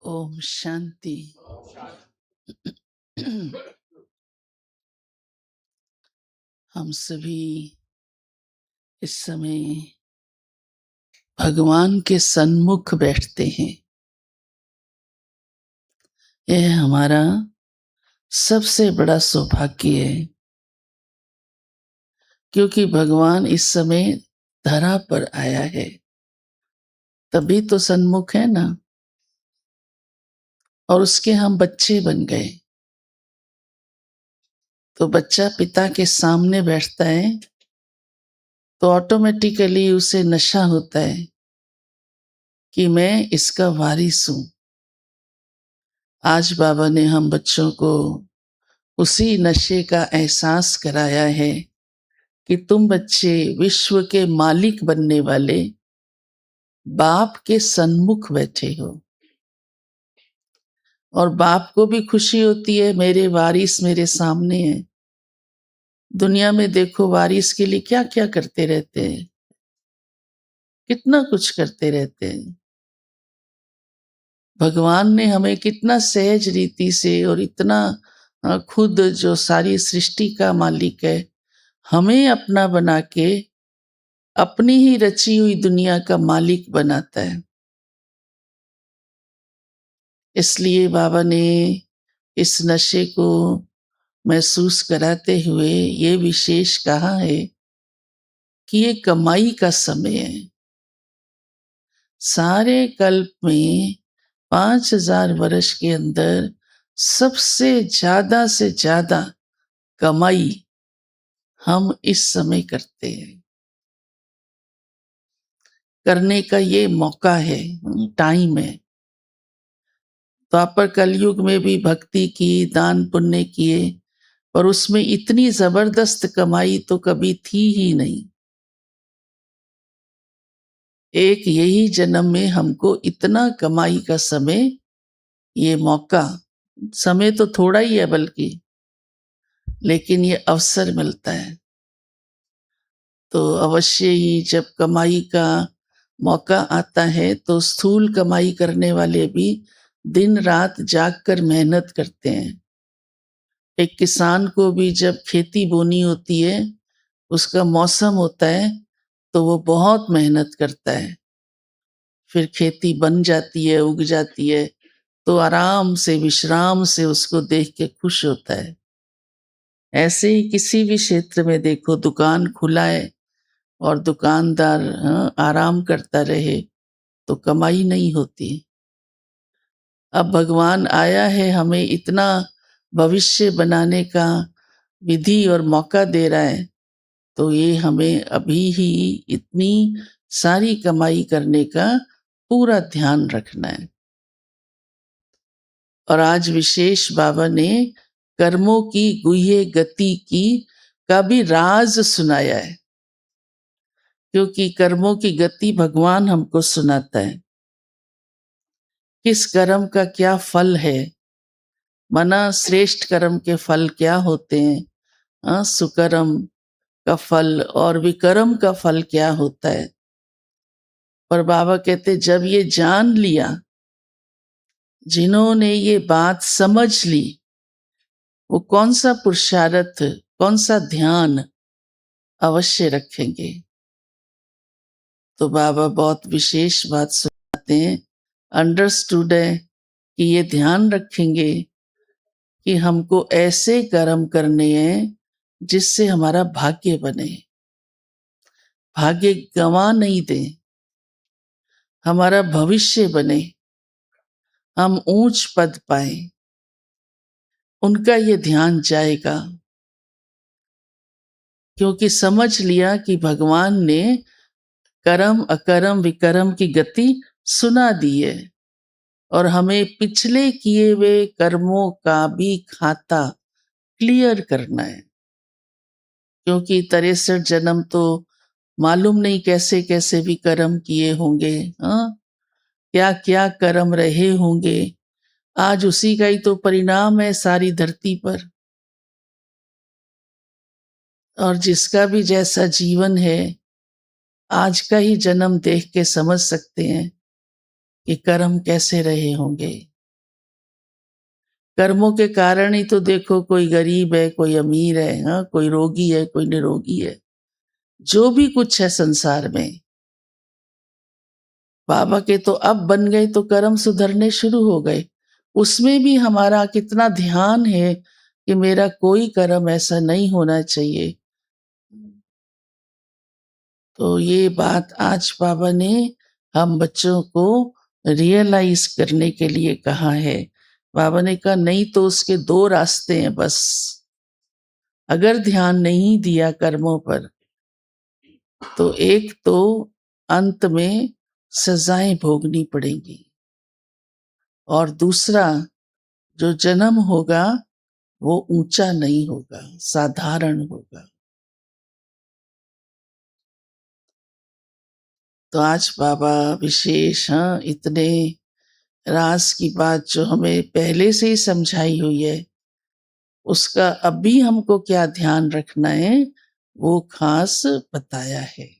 ओम शांति। हम सभी इस समय भगवान के सन्मुख बैठते हैं। यह हमारा सबसे बड़ा सौभाग्य है, क्योंकि भगवान इस समय धरा पर आया है, तभी तो सन्मुख है ना। और उसके हम बच्चे बन गए। तो बच्चा पिता के सामने बैठता है तो ऑटोमेटिकली उसे नशा होता है कि मैं इसका वारिस हूं। आज बाबा ने हम बच्चों को उसी नशे का एहसास कराया है कि तुम बच्चे विश्व के मालिक बनने वाले बाप के सन्मुख बैठे हो। और बाप को भी खुशी होती है, मेरे वारिस मेरे सामने है। दुनिया में देखो वारिस के लिए क्या क्या करते रहते हैं, कितना कुछ करते रहते हैं। भगवान ने हमें कितना सहज रीति से और इतना खुद जो सारी सृष्टि का मालिक है, हमें अपना बना के अपनी ही रची हुई दुनिया का मालिक बनाता है। इसलिए बाबा ने इस नशे को महसूस कराते हुए ये विशेष कहा है कि ये कमाई का समय है। सारे कल्प में 5000 वर्ष के अंदर सबसे ज्यादा से ज्यादा कमाई हम इस समय करते हैं। करने का ये मौका है, टाइम है। द्वापर कलयुग में भी भक्ति की, दान पुण्य किए, पर उसमें इतनी जबरदस्त कमाई तो कभी थी ही नहीं। एक यही जन्म में हमको इतना कमाई का समय, ये मौका, समय तो थोड़ा ही है बल्कि, लेकिन ये अवसर मिलता है। तो अवश्य ही जब कमाई का मौका आता है तो स्थूल कमाई करने वाले भी दिन रात जाग कर मेहनत करते हैं। एक किसान को भी जब खेती बोनी होती है, उसका मौसम होता है, तो वो बहुत मेहनत करता है। फिर खेती बन जाती है, उग जाती है, तो आराम से विश्राम से उसको देख के खुश होता है। ऐसे ही किसी भी क्षेत्र में देखो, दुकान खुला है और दुकानदार आराम करता रहे तो कमाई नहीं होती। अब भगवान आया है, हमें इतना भविष्य बनाने का विधि और मौका दे रहा है, तो ये हमें अभी ही इतनी सारी कमाई करने का पूरा ध्यान रखना है। और आज विशेष बाबा ने कर्मों की गुह्य गति की का भी राज सुनाया है, क्योंकि कर्मों की गति भगवान हमको सुनाता है। किस कर्म का क्या फल है, मना श्रेष्ठ कर्म के फल क्या होते हैं, सुकर्म का फल और विकर्म का फल क्या होता है। पर बाबा कहते जब ये जान लिया, जिन्होंने ये बात समझ ली, वो कौन सा पुरुषार्थ, कौन सा ध्यान अवश्य रखेंगे। तो बाबा बहुत विशेष बात सुनाते हैं, अंडरस्टूड है कि ये ध्यान रखेंगे कि हमको ऐसे कर्म करने हैं जिससे हमारा भाग्य बने, भाग्य गंवा नहीं दे, हमारा भविष्य बने, हम ऊंच पद पाए, उनका ये ध्यान जाएगा। क्योंकि समझ लिया कि भगवान ने कर्म अकर्म विकर्म की गति सुना दी है और हमें पिछले किए हुए कर्मों का भी खाता क्लियर करना है। क्योंकि 63 जन्म तो मालूम नहीं कैसे कैसे भी कर्म किए होंगे, हाँ, क्या क्या कर्म रहे होंगे। आज उसी का ही तो परिणाम है सारी धरती पर। और जिसका भी जैसा जीवन है, आज का ही जन्म देख के समझ सकते हैं कि कर्म कैसे रहे होंगे। कर्मों के कारण ही तो देखो कोई गरीब है, कोई अमीर है, हाँ, कोई रोगी है, कोई निरोगी है। जो भी कुछ है संसार में, बाबा के तो अब बन गए तो कर्म सुधरने शुरू हो गए। उसमें भी हमारा कितना ध्यान है कि मेरा कोई कर्म ऐसा नहीं होना चाहिए। तो ये बात आज बाबा ने हम बच्चों को रियलाइज करने के लिए कहा है। बाबा ने कहा नहीं तो उसके दो रास्ते हैं बस। अगर ध्यान नहीं दिया कर्मों पर तो एक तो अंत में सजाएं भोगनी पड़ेंगी, और दूसरा जो जन्म होगा वो ऊंचा नहीं होगा, साधारण होगा। तो आज बाबा विशेष, हाँ, इतने राज की बात जो हमें पहले से ही समझाई हुई है, उसका अभी हमको क्या ध्यान रखना है वो खास बताया है।